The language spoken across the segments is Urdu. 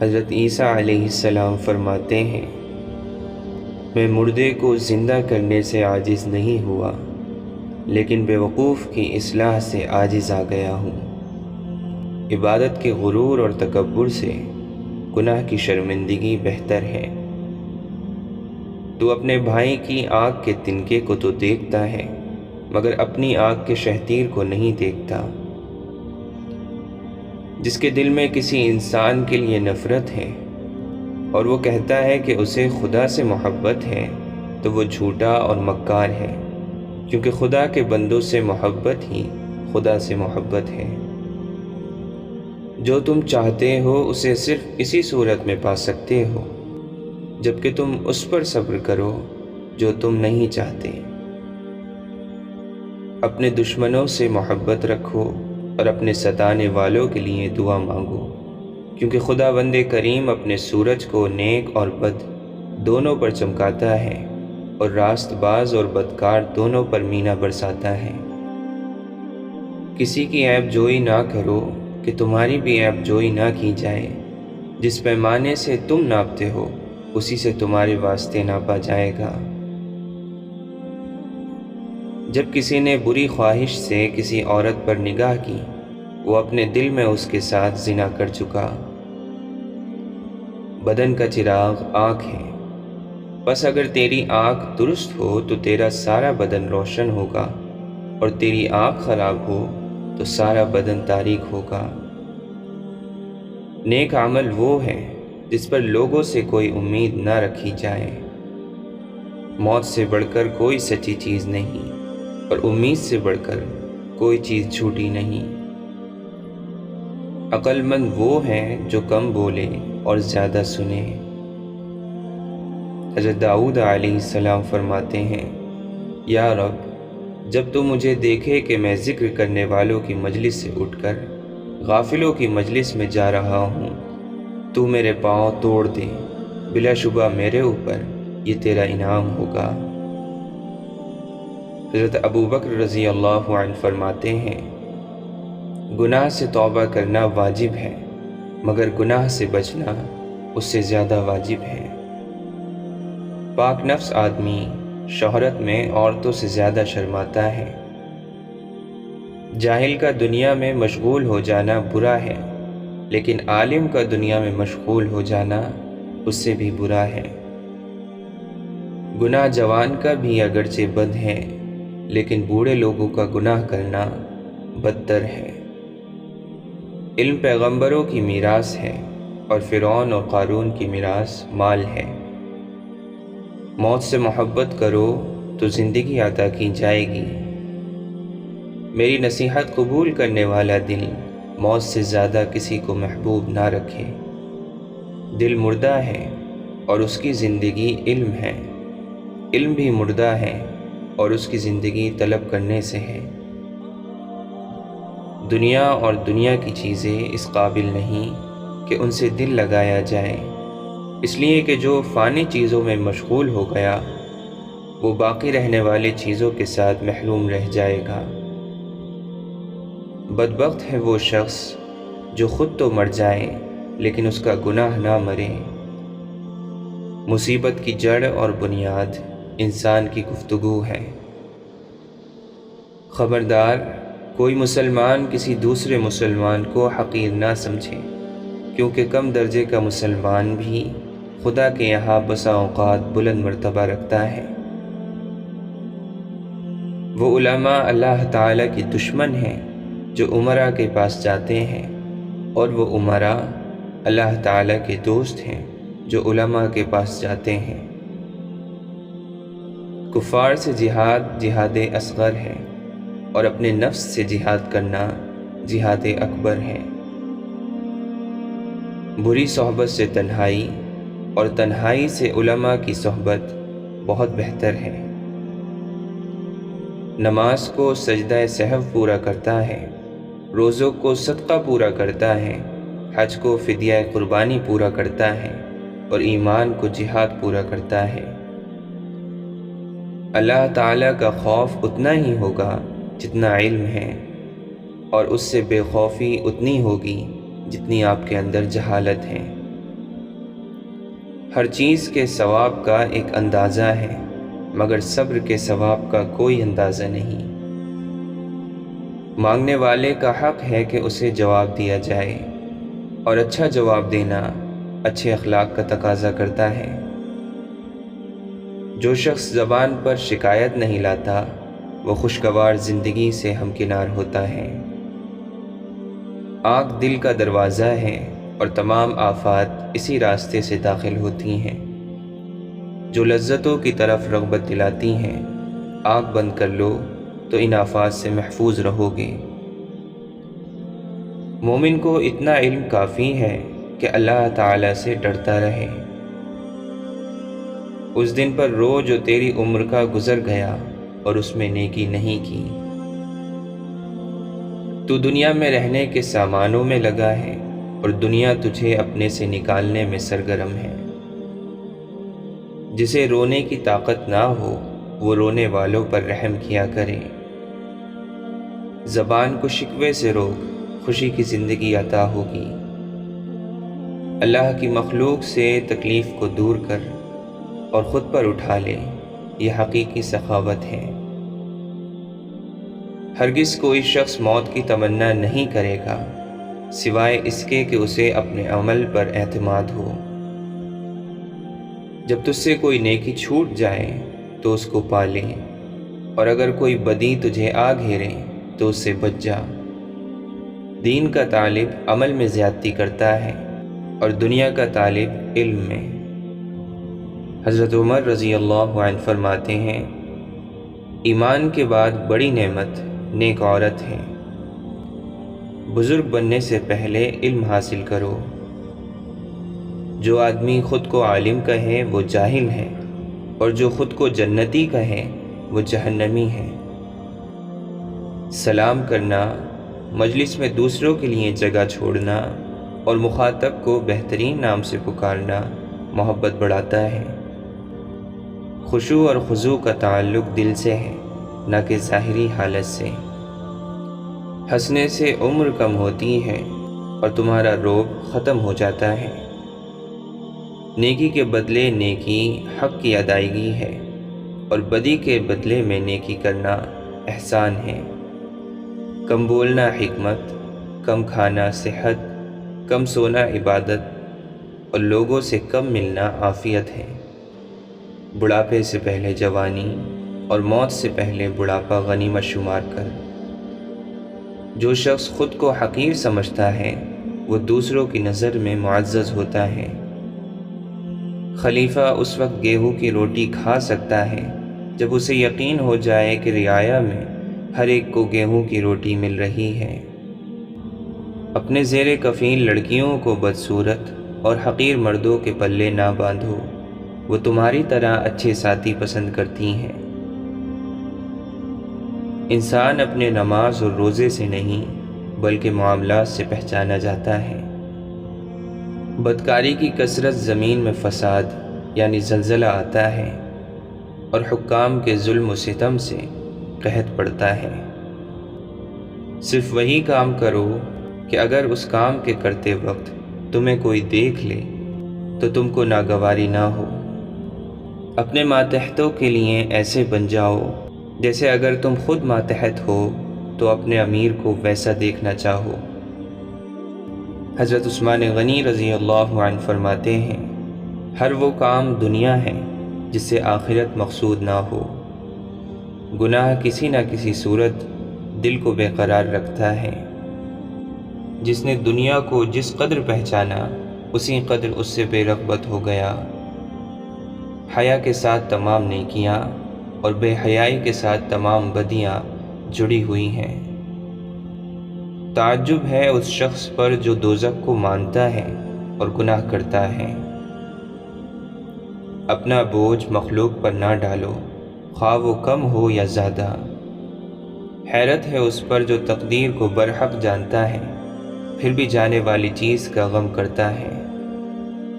حضرت عیسیٰ علیہ السلام فرماتے ہیں، میں مردے کو زندہ کرنے سے عاجز نہیں ہوا، لیکن بیوقوف کی اصلاح سے عاجز آ گیا ہوں۔ عبادت کے غرور اور تکبر سے گناہ کی شرمندگی بہتر ہے۔ تو اپنے بھائی کی آنکھ کے تنکے کو تو دیکھتا ہے، مگر اپنی آنکھ کے شہتیر کو نہیں دیکھتا۔ جس کے دل میں کسی انسان کے لیے نفرت ہے اور وہ کہتا ہے کہ اسے خدا سے محبت ہے، تو وہ جھوٹا اور مکار ہے، کیونکہ خدا کے بندوں سے محبت ہی خدا سے محبت ہے۔ جو تم چاہتے ہو اسے صرف اسی صورت میں پا سکتے ہو جبکہ تم اس پر صبر کرو جو تم نہیں چاہتے۔ اپنے دشمنوں سے محبت رکھو اور اپنے ستانے والوں کے لیے دعا مانگو، کیونکہ خداوند کریم اپنے سورج کو نیک اور بد دونوں پر چمکاتا ہے اور راست باز اور بدکار دونوں پر مینا برساتا ہے۔ کسی کی عیب جوئی نہ کرو کہ تمہاری بھی عیب جوئی نہ کی جائے۔ جس پیمانے سے تم ناپتے ہو اسی سے تمہارے واسطے ناپا جائے گا۔ جب کسی نے بری خواہش سے کسی عورت پر نگاہ کی، وہ اپنے دل میں اس کے ساتھ زنا کر چکا۔ بدن کا چراغ آنکھ ہے، بس اگر تیری آنکھ درست ہو تو تیرا سارا بدن روشن ہوگا، اور تیری آنکھ خراب ہو تو سارا بدن تاریک ہوگا۔ نیک عمل وہ ہے جس پر لوگوں سے کوئی امید نہ رکھی جائے۔ موت سے بڑھ کر کوئی سچی چیز نہیں، اور امید سے بڑھ کر کوئی چیز جھوٹی نہیں۔ عقل مند وہ ہیں جو کم بولے اور زیادہ سنے۔ حضرت داؤد علیہ السلام فرماتے ہیں، یا رب، جب تو مجھے دیکھے کہ میں ذکر کرنے والوں کی مجلس سے اٹھ کر غافلوں کی مجلس میں جا رہا ہوں، تو میرے پاؤں توڑ دے، بلا شبہ میرے اوپر یہ تیرا انعام ہوگا۔ حضرت ابو بکر رضی اللہ عنہ فرماتے ہیں، گناہ سے توبہ کرنا واجب ہے، مگر گناہ سے بچنا اس سے زیادہ واجب ہے۔ پاک نفس آدمی شہرت میں عورتوں سے زیادہ شرماتا ہے۔ جاہل کا دنیا میں مشغول ہو جانا برا ہے، لیکن عالم کا دنیا میں مشغول ہو جانا اس سے بھی برا ہے۔ گناہ جوان کا بھی اگرچہ بد ہے، لیکن بوڑھے لوگوں کا گناہ کرنا بدتر ہے۔ علم پیغمبروں کی میراث ہے، اور فرعون اور قارون کی میراث مال ہے۔ موت سے محبت کرو تو زندگی عطا کی جائے گی۔ میری نصیحت قبول کرنے والا دل موت سے زیادہ کسی کو محبوب نہ رکھے۔ دل مردہ ہے اور اس کی زندگی علم ہے، علم بھی مردہ ہے اور اس کی زندگی طلب کرنے سے ہے۔ دنیا اور دنیا کی چیزیں اس قابل نہیں کہ ان سے دل لگایا جائے، اس لیے کہ جو فانی چیزوں میں مشغول ہو گیا وہ باقی رہنے والی چیزوں کے ساتھ محروم رہ جائے گا۔ بدبخت ہے وہ شخص جو خود تو مر جائے لیکن اس کا گناہ نہ مرے۔ مصیبت کی جڑ اور بنیاد انسان کی گفتگو ہے۔ خبردار، کوئی مسلمان کسی دوسرے مسلمان کو حقیر نہ سمجھے، کیونکہ کم درجے کا مسلمان بھی خدا کے یہاں بسا اوقات بلند مرتبہ رکھتا ہے۔ وہ علماء اللہ تعالیٰ کی دشمن ہیں جو امراء کے پاس جاتے ہیں، اور وہ امراء اللہ تعالیٰ کے دوست ہیں جو علماء کے پاس جاتے ہیں۔ کفار سے جہاد جہاد اصغر ہے، اور اپنے نفس سے جہاد کرنا جہاد اکبر ہے۔ بری صحبت سے تنہائی اور تنہائی سے علماء کی صحبت بہت بہتر ہے۔ نماز کو سجدہ سہو پورا کرتا ہے، روزوں کو صدقہ پورا کرتا ہے، حج کو فدیہ قربانی پورا کرتا ہے، اور ایمان کو جہاد پورا کرتا ہے۔ اللہ تعالیٰ کا خوف اتنا ہی ہوگا جتنا علم ہے، اور اس سے بے خوفی اتنی ہوگی جتنی آپ کے اندر جہالت ہے۔ ہر چیز کے ثواب کا ایک اندازہ ہے، مگر صبر کے ثواب کا کوئی اندازہ نہیں۔ مانگنے والے کا حق ہے کہ اسے جواب دیا جائے، اور اچھا جواب دینا اچھے اخلاق کا تقاضا کرتا ہے۔ جو شخص زبان پر شکایت نہیں لاتا وہ خوشگوار زندگی سے ہمکنار ہوتا ہے۔ آنکھ دل کا دروازہ ہے اور تمام آفات اسی راستے سے داخل ہوتی ہیں۔ جو لذتوں کی طرف رغبت دلاتی ہیں، آنکھ بند کر لو تو ان آفات سے محفوظ رہو گے۔ مومن کو اتنا علم کافی ہے کہ اللہ تعالی سے ڈرتا رہے۔ اس دن پر رو جو تیری عمر کا گزر گیا اور اس میں نیکی نہیں کی۔ تو دنیا میں رہنے کے سامانوں میں لگا ہے اور دنیا تجھے اپنے سے نکالنے میں سرگرم ہے۔ جسے رونے کی طاقت نہ ہو وہ رونے والوں پر رحم کیا کرے۔ زبان کو شکوے سے روک، خوشی کی زندگی عطا ہوگی۔ اللہ کی مخلوق سے تکلیف کو دور کر اور خود پر اٹھا لے، یہ حقیقی سخاوت ہے۔ ہرگز کوئی شخص موت کی تمنا نہیں کرے گا سوائے اس کے کہ اسے اپنے عمل پر اعتماد ہو۔ جب تجھ سے کوئی نیکی چھوٹ جائے تو اس کو پا لے، اور اگر کوئی بدی تجھے آ گھیرے تو اس سے بچ جا۔ دین کا طالب عمل میں زیادتی کرتا ہے اور دنیا کا طالب علم میں۔ حضرت عمر رضی اللہ عنہ فرماتے ہیں، ایمان کے بعد بڑی نعمت نیک عورت ہے۔ بزرگ بننے سے پہلے علم حاصل کرو۔ جو آدمی خود کو عالم کہے وہ جاہل ہے، اور جو خود کو جنتی کہے وہ جہنمی ہے۔ سلام کرنا، مجلس میں دوسروں کے لیے جگہ چھوڑنا اور مخاطب کو بہترین نام سے پکارنا محبت بڑھاتا ہے۔ خشوع اور خضوع کا تعلق دل سے ہے، نہ کہ ظاہری حالت سے۔ ہنسنے سے عمر کم ہوتی ہے اور تمہارا روب ختم ہو جاتا ہے۔ نیکی کے بدلے نیکی حق کی ادائیگی ہے، اور بدی کے بدلے میں نیکی کرنا احسان ہے۔ کم بولنا حکمت، کم کھانا صحت، کم سونا عبادت، اور لوگوں سے کم ملنا عافیت ہے۔ بڑھاپے سے پہلے جوانی اور موت سے پہلے بڑھاپا غنیمت شمار کر۔ جو شخص خود کو حقیر سمجھتا ہے وہ دوسروں کی نظر میں معزز ہوتا ہے۔ خلیفہ اس وقت گیہوں کی روٹی کھا سکتا ہے جب اسے یقین ہو جائے کہ رعایا میں ہر ایک کو گیہوں کی روٹی مل رہی ہے۔ اپنے زیر کفین لڑکیوں کو بدصورت اور حقیر مردوں کے پلے نہ باندھو، وہ تمہاری طرح اچھے ساتھی پسند کرتی ہیں۔ انسان اپنے نماز اور روزے سے نہیں بلکہ معاملات سے پہچانا جاتا ہے۔ بدکاری کی کثرت زمین میں فساد یعنی زلزلہ آتا ہے، اور حکام کے ظلم و ستم سے قحط پڑتا ہے۔ صرف وہی کام کرو کہ اگر اس کام کے کرتے وقت تمہیں کوئی دیکھ لے تو تم کو ناگواری نہ ہو۔ اپنے ماتحتوں کے لیے ایسے بن جاؤ جیسے اگر تم خود ماتحت ہو تو اپنے امیر کو ویسا دیکھنا چاہو۔ حضرت عثمان غنی رضی اللہ عنہ فرماتے ہیں، ہر وہ کام دنیا ہے جس سے آخرت مقصود نہ ہو۔ گناہ کسی نہ کسی صورت دل کو بے قرار رکھتا ہے۔ جس نے دنیا کو جس قدر پہچانا اسی قدر اس سے بے رغبت ہو گیا۔ حیا کے ساتھ تمام نیکیاں اور بے حیائی کے ساتھ تمام بدیاں جڑی ہوئی ہیں۔ تعجب ہے اس شخص پر جو دوزخ کو مانتا ہے اور گناہ کرتا ہے۔ اپنا بوجھ مخلوق پر نہ ڈالو، خواہ وہ کم ہو یا زیادہ۔ حیرت ہے اس پر جو تقدیر کو برحق جانتا ہے پھر بھی جانے والی چیز کا غم کرتا ہے۔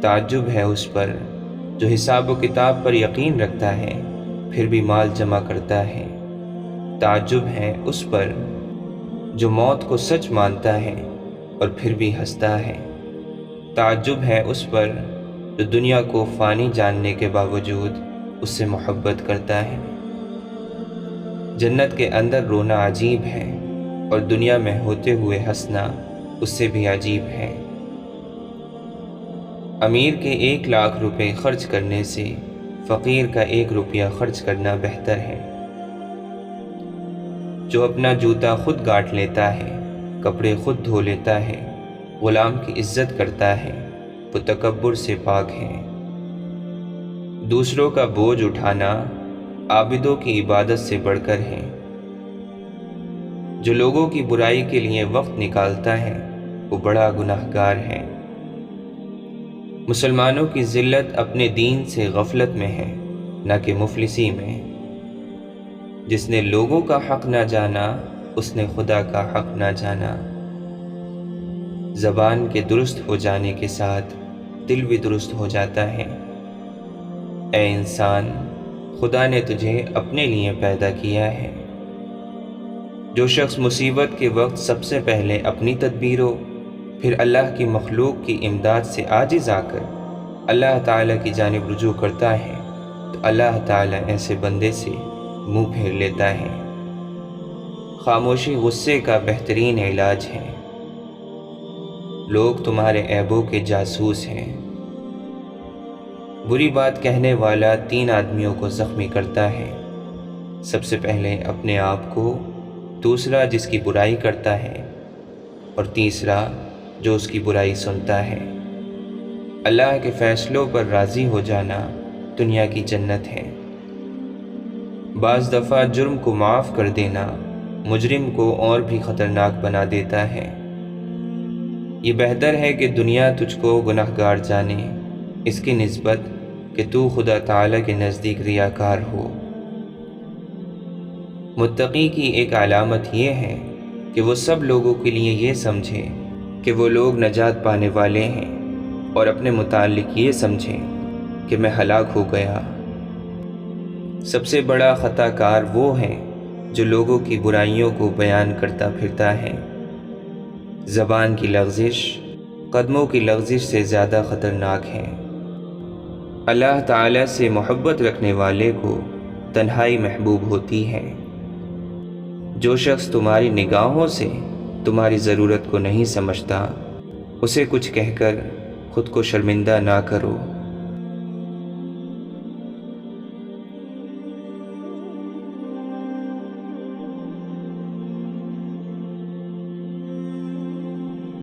تعجب ہے اس پر جو حساب و کتاب پر یقین رکھتا ہے پھر بھی مال جمع کرتا ہے۔ تعجب ہے اس پر جو موت کو سچ مانتا ہے اور پھر بھی ہنستا ہے۔ تعجب ہے اس پر جو دنیا کو فانی جاننے کے باوجود اس سے محبت کرتا ہے۔ جنت کے اندر رونا عجیب ہے اور دنیا میں ہوتے ہوئے ہنسنا اس سے بھی عجیب ہے۔ امیر کے 1,00,000 روپے خرچ کرنے سے فقیر کا 1 روپیہ خرچ کرنا بہتر ہے۔ جو اپنا جوتا خود گاٹ لیتا ہے، کپڑے خود دھو لیتا ہے، غلام کی عزت کرتا ہے، وہ تکبر سے پاک ہے۔ دوسروں کا بوجھ اٹھانا عابدوں کی عبادت سے بڑھ کر ہے۔ جو لوگوں کی برائی کے لیے وقت نکالتا ہے وہ بڑا گناہگار ہے۔ مسلمانوں کی ذلت اپنے دین سے غفلت میں ہے، نہ کہ مفلسی میں۔ جس نے لوگوں کا حق نہ جانا اس نے خدا کا حق نہ جانا۔ زبان کے درست ہو جانے کے ساتھ دل بھی درست ہو جاتا ہے۔ اے انسان، خدا نے تجھے اپنے لیے پیدا کیا ہے۔ جو شخص مصیبت کے وقت سب سے پہلے اپنی تدبیروں پھر اللہ کی مخلوق کی امداد سے عاجز آ کر اللہ تعالیٰ کی جانب رجوع کرتا ہے تو اللہ تعالیٰ ایسے بندے سے منہ پھیر لیتا ہے۔ خاموشی غصے کا بہترین علاج ہے۔ لوگ تمہارے عیبوں کے جاسوس ہیں۔ بری بات کہنے والا 3 آدمیوں کو زخمی کرتا ہے۔ سب سے پہلے اپنے آپ کو، دوسرا جس کی برائی کرتا ہے، اور تیسرا جو اس کی برائی سنتا ہے۔ اللہ کے فیصلوں پر راضی ہو جانا دنیا کی جنت ہے۔ بعض دفعہ جرم کو معاف کر دینا مجرم کو اور بھی خطرناک بنا دیتا ہے۔ یہ بہتر ہے کہ دنیا تجھ کو گناہگار جانے اس کی نسبت کہ تو خدا تعالیٰ کے نزدیک ریاکار ہو۔ متقی کی ایک علامت یہ ہے کہ وہ سب لوگوں کے لیے یہ سمجھے کہ وہ لوگ نجات پانے والے ہیں اور اپنے متعلق یہ سمجھے کہ میں ہلاک ہو گیا۔ سب سے بڑا خطا کار وہ ہے جو لوگوں کی برائیوں کو بیان کرتا پھرتا ہے۔ زبان کی لغزش قدموں کی لغزش سے زیادہ خطرناک ہے۔ اللہ تعالیٰ سے محبت رکھنے والے کو تنہائی محبوب ہوتی ہے۔ جو شخص تمہاری نگاہوں سے تمہاری ضرورت کو نہیں سمجھتا اسے کچھ کہہ کر خود کو شرمندہ نہ کرو۔